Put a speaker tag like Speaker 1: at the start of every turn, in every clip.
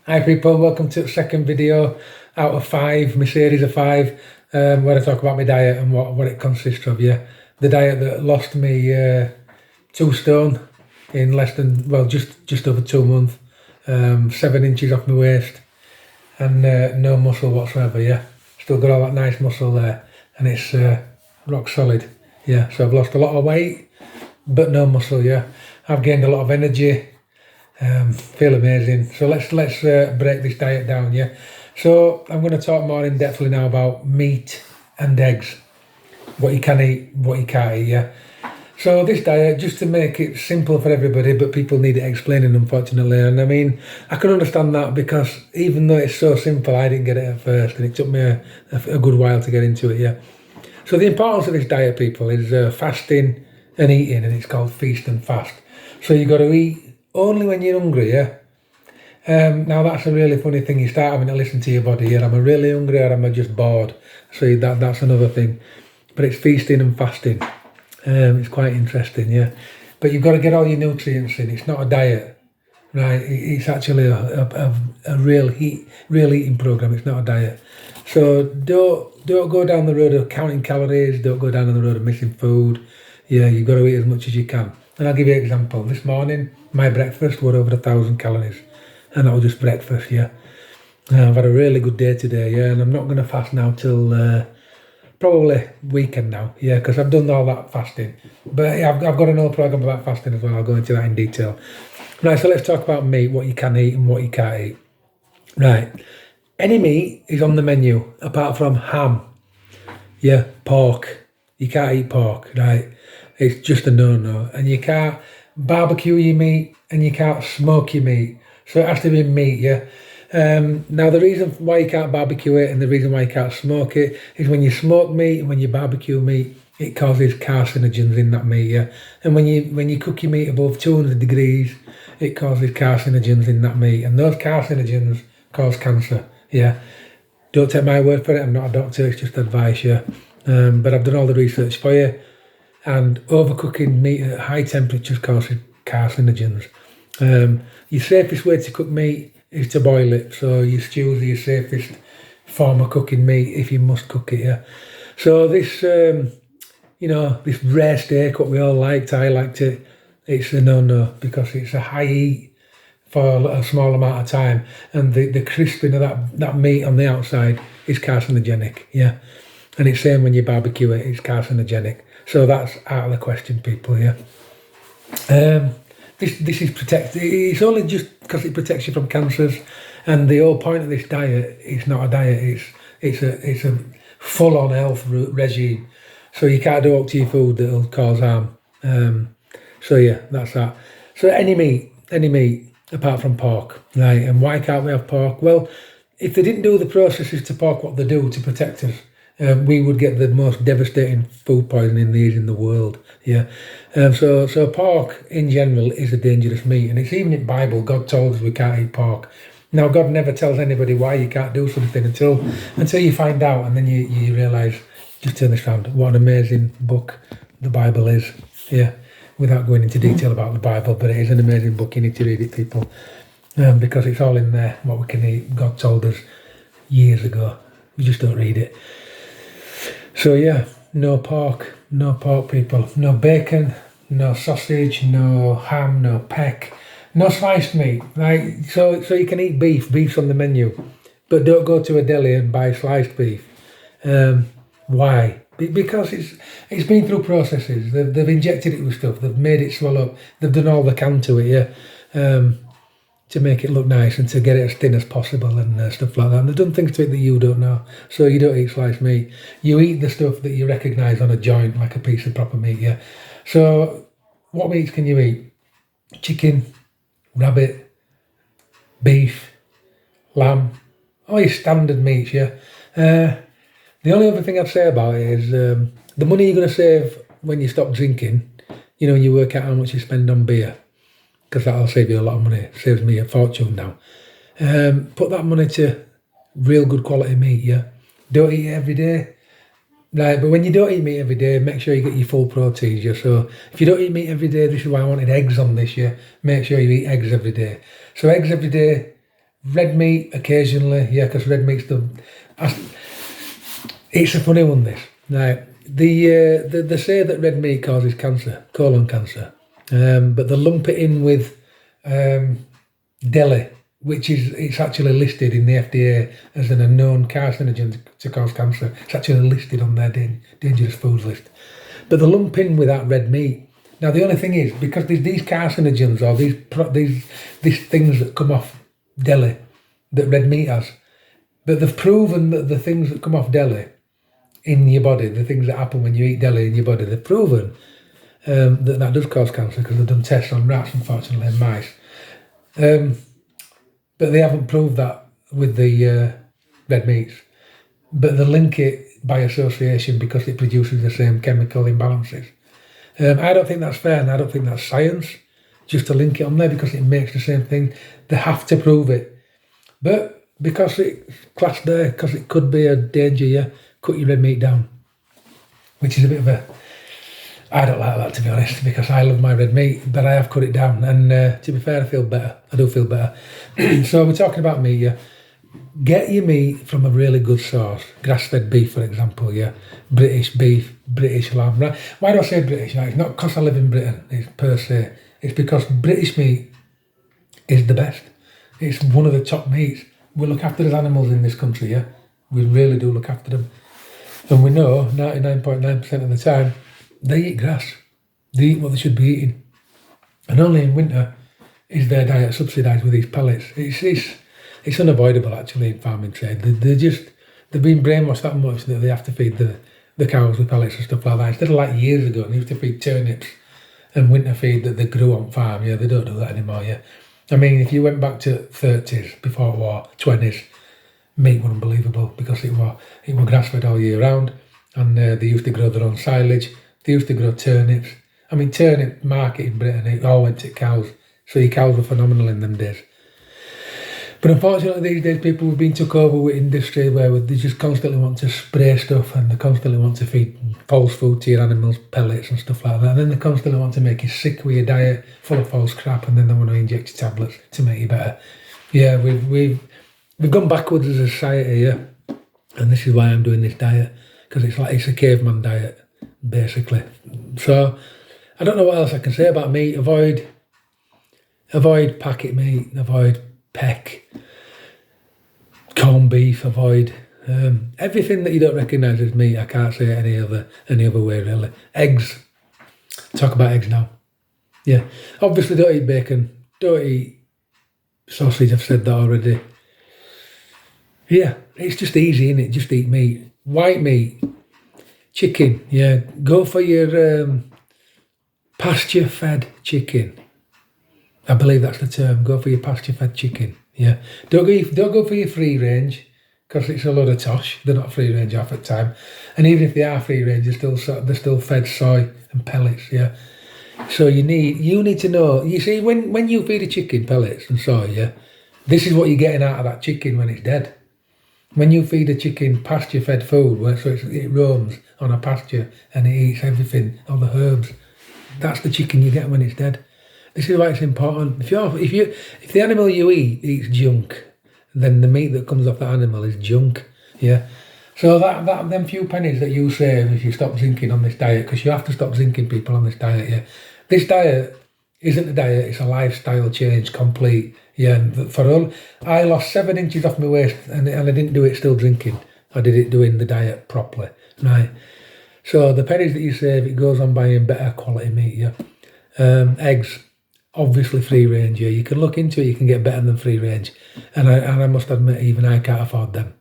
Speaker 1: Hi people, welcome to the second video out of 5, my series of 5, where I talk about my diet and what it consists of, yeah. The diet that lost me 2 stone in less than, well, just over 2 months, 7 inches off my waist, and no muscle whatsoever, yeah. Still got all that nice muscle there, and it's rock solid, yeah. So I've lost a lot of weight, but no muscle, yeah. I've gained a lot of energy. Feel amazing. So let's break this diet down, yeah. So I'm going to talk more in depthly now about meat and eggs, what you can eat, what you can't eat, yeah. So this diet, just to make it simple for everybody, but people need it explaining, unfortunately. And I mean, I can understand that, because even though it's so simple, I didn't get it at first, and it took me a good while to get into it, yeah. So the importance of this diet, people, is fasting and eating, and it's called feast and fast. So you've got to eat only when you're hungry, yeah. Now that's a really funny thing. You start having to listen to your body. Yeah, am I really hungry, or am I just bored? So that's another thing. But it's feasting and fasting. It's quite interesting, yeah. But you've got to get all your nutrients in. It's not a diet, right? It's actually a real eating program. It's not a diet. So don't go down the road of counting calories. Don't go down the road of missing food. Yeah, you've got to eat as much as you can. And I'll give you an example. This morning, my breakfast was over 1,000 calories, and that was just breakfast, yeah. I've had a really good day today, yeah, and I'm not going to fast now till probably weekend now, yeah, because I've done all that fasting. But yeah, I've got another program about fasting as well. I'll go into that in detail. Right, so let's talk about meat, what you can eat and what you can't eat. Right, any meat is on the menu apart from ham, yeah, pork. You can't eat pork, right? It's just a no-no. And you can't barbecue your meat, and you can't smoke your meat. So it has to be meat, yeah? Now the reason why you can't barbecue it and the reason why you can't smoke it is when you smoke meat and when you barbecue meat, it causes carcinogens in that meat, yeah? And when you cook your meat above 200 degrees, it causes carcinogens in that meat. And those carcinogens cause cancer, yeah? Don't take my word for it, I'm not a doctor, it's just advice, yeah? But I've done all the research for you. And overcooking meat at high temperatures causes carcinogens. Your safest way to cook meat is to boil it. So your stews are your safest form of cooking meat if you must cook it, yeah. So this, this rare steak, what we all liked, I liked it, it's a no-no, because it's a high heat for a small amount of time, and the crisping of that meat on the outside is carcinogenic, yeah. And it's same when you barbecue it, it's carcinogenic. So that's out of the question, people, yeah. This is protected. It's only just because it protects you from cancers, and the whole point of this diet is not a diet. It's a full-on health regime. So you can't do up to your food that'll cause harm. So yeah, that's that. So any meat apart from pork, right? And why can't we have pork? Well, if they didn't do the processes to pork what they do to protect us, we would get the most devastating food poisoning disease in the world, yeah. So pork in general is a dangerous meat, and it's even in the Bible. God told us we can't eat pork. Now God never tells anybody why you can't do something until you find out, and then you realise. Just turn this round. What an amazing book the Bible is, yeah. Without going into detail about the Bible, but it is an amazing book. You need to read it, people, because it's all in there. What we can eat, God told us years ago. We just don't read it. So yeah, no pork, people. No bacon, no sausage, no ham, no peck, no sliced meat, right? So you can eat beef. Beef's on the menu, but don't go to a deli and buy sliced beef. Why? Because it's been through processes. They've injected it with stuff. They've made it swell up. They've done all they can to it, yeah, to make it look nice and to get it as thin as possible and stuff like that. And they've done things to it that you don't know. So you don't eat sliced meat. You eat the stuff that you recognise on a joint, like a piece of proper meat, yeah. So what meats can you eat? Chicken, rabbit, beef, lamb, all your standard meats, yeah. The only other thing I'd say about it is the money you're going to save when you stop drinking, when you work out how much you spend on beer, because that'll save you a lot of money. It saves me a fortune now. Put that money to real good quality meat, yeah. Don't eat it every day. Right, but when you don't eat meat every day, make sure you get your full proteins, yeah. So if you don't eat meat every day, this is why I wanted eggs on this, yeah. Make sure you eat eggs every day. So eggs every day, Red meat occasionally, yeah, because red meat's it's a funny one, this. Now, they say that red meat causes cancer, colon cancer, but they lump it in with deli, which it's actually listed in the FDA as an unknown carcinogen to cause cancer. It's actually listed on their dangerous foods list. But they lump in with that red meat. Now, the only thing is, because there's these carcinogens or these things that come off deli that red meat has, but they've proven that the things that come off deli in your body, the things that happen when you eat deli in your body, they've proven that does cause cancer because they've done tests on rats, unfortunately, and mice. But they haven't proved that with the red meats. But they link it by association because it produces the same chemical imbalances. I don't think that's fair, and I don't think that's science, just to link it on there because it makes the same thing. They have to prove it. But because it's classed there, because it could be a danger, yeah, cut your red meat down. Which is a bit of a... I don't like that, to be honest, because I love my red meat, but I have cut it down. And to be fair, I feel better. I do feel better. So we're talking about meat, yeah. Get your meat from a really good source. Grass-fed beef, for example, yeah. British beef, British lamb. Right? Why do I say British? Right? It's not because I live in Britain, it's per se. It's because British meat is the best. It's one of the top meats. We look after those animals in this country, yeah. We really do look after them. And we know 99.9% of the time, they eat grass. They eat what they should be eating. And only in winter is their diet subsidised with these pellets. It's unavoidable, actually, in farming trade. They've been brainwashed that much that they have to feed the cows with pellets and stuff like that. Instead of like years ago, they used to feed turnips and winter feed that they grew on farm. Yeah, they don't do that anymore, yeah. I mean, if you went back to 30s, before war, 20s, meat was unbelievable because it was grass-fed all year round, and they used to grow their own silage. They used to grow turnips. I mean, turnip market in Britain, it all went to cows. So your cows were phenomenal in them days. But unfortunately, these days, people have been took over with industry where they just constantly want to spray stuff and they constantly want to feed false food to your animals, pellets and stuff like that. And then they constantly want to make you sick with your diet, full of false crap, and then they want to inject you tablets to make you better. Yeah, we've gone backwards as a society, yeah. And this is why I'm doing this diet, because it's a caveman diet, basically. So I don't know what else I can say about meat. Avoid packet meat, avoid peck, corned beef, avoid everything that you don't recognise as meat. I can't say it any other way, really. Eggs. Talk about eggs now. Yeah, obviously don't eat bacon, don't eat sausage, I've said that already. Yeah, it's just easy, innit? Just eat meat. White meat, chicken, yeah. Go for your pasture-fed chicken. I believe that's the term. Go for your pasture-fed chicken. Yeah. Don't go for your free range because it's a lot of tosh. They're not free range half the time, and even if they are free range, they're still fed soy and pellets. Yeah. So you need to know. You see, when you feed a chicken pellets and soy, yeah, this is what you're getting out of that chicken when it's dead. When you feed a chicken pasture-fed food, so it roams on a pasture and it eats everything, all the herbs, that's the chicken you get when it's dead. This is why it's important. If the animal you eat eats junk, then the meat that comes off that animal is junk. Yeah. So them few pennies that you save if you stop drinking on this diet, because you have to stop drinking, people, on this diet. Yeah. This diet isn't a diet; it's a lifestyle change, complete. Yeah. And I lost 7 inches off my waist, and I didn't do it still drinking. I did it doing the diet properly. Right. So the pennies that you save, it goes on buying better quality meat. Yeah. Eggs. Obviously free range, yeah. You can look into it, you can get better than free range. And I must admit, even I can't afford them.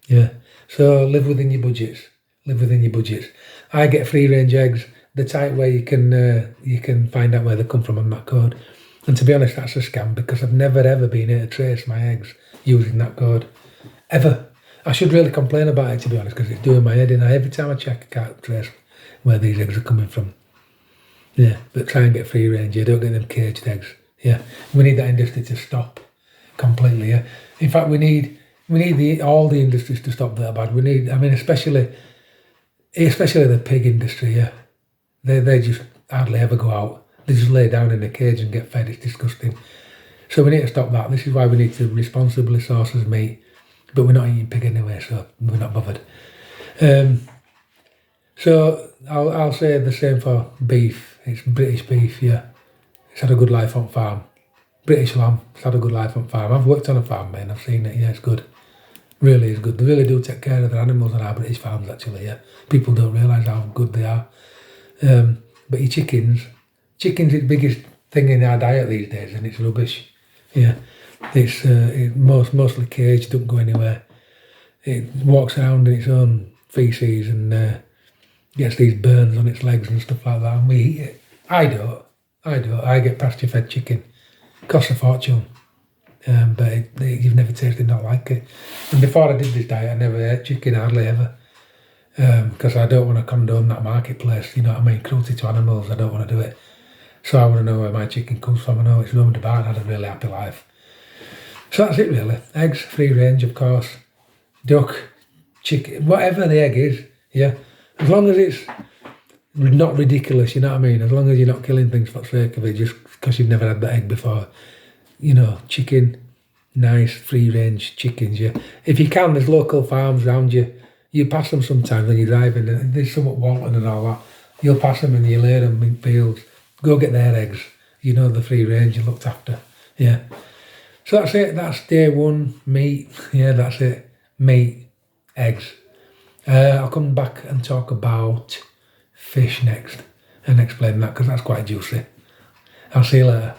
Speaker 1: Yeah. So live within your budgets. Live within your budgets. I get free range eggs, the type where you can find out where they come from on that code. And to be honest, that's a scam because I've never ever been able to trace my eggs using that code. Ever. I should really complain about it, to be honest, because it's doing my head in. Every time I check, I can't trace where these eggs are coming from. Yeah, but try and get free range. Yeah, don't get them caged eggs. Yeah, we need that industry to stop completely. Yeah, in fact, we need all the industries to stop that bad. Especially the pig industry. Yeah, they just hardly ever go out. They just lay down in a cage and get fed. It's disgusting. So we need to stop that. This is why we need to responsibly source as meat, but we're not eating pig anyway, so we're not bothered. So I'll say the same for beef. It's British beef, yeah. It's had a good life on farm. British lamb, it's had a good life on farm. I've worked on a farm, man. I've seen it, yeah, it's good. Really is good. They really do take care of their animals on our British farms, actually, yeah. People don't realise how good they are. But your chicken's the biggest thing in our diet these days, and it's rubbish. Yeah, it's mostly caged, don't go anywhere. It walks around in its own feces and gets these burns on its legs and stuff like that, and we eat it. I don't. I get pasture-fed chicken. Costs a fortune, but you've never tasted not like it. And before I did this diet, I never ate chicken, hardly ever, because I don't want to condone that marketplace. You know what I mean? Cruelty to animals. I don't want to do it. So I want to know where my chicken comes from. I know it's roamed about and had a really happy life. So that's it really. Eggs, free range, of course. Duck, chicken, whatever the egg is, yeah. As long as it's not ridiculous, you know what I mean? As long as you're not killing things for the sake of it, just because you've never had the egg before. You know, chicken, nice, free range chickens, yeah. If you can, there's local farms around you. You pass them sometimes when you're driving, and there's some at Walton and all that. You'll pass them and you lay them in fields. Go get their eggs. You know the free range, you're looked after, yeah. So that's it, that's day one, meat, yeah, that's it. Meat, eggs. I'll come back and talk about fish next and explain that, because that's quite juicy. I'll see you later.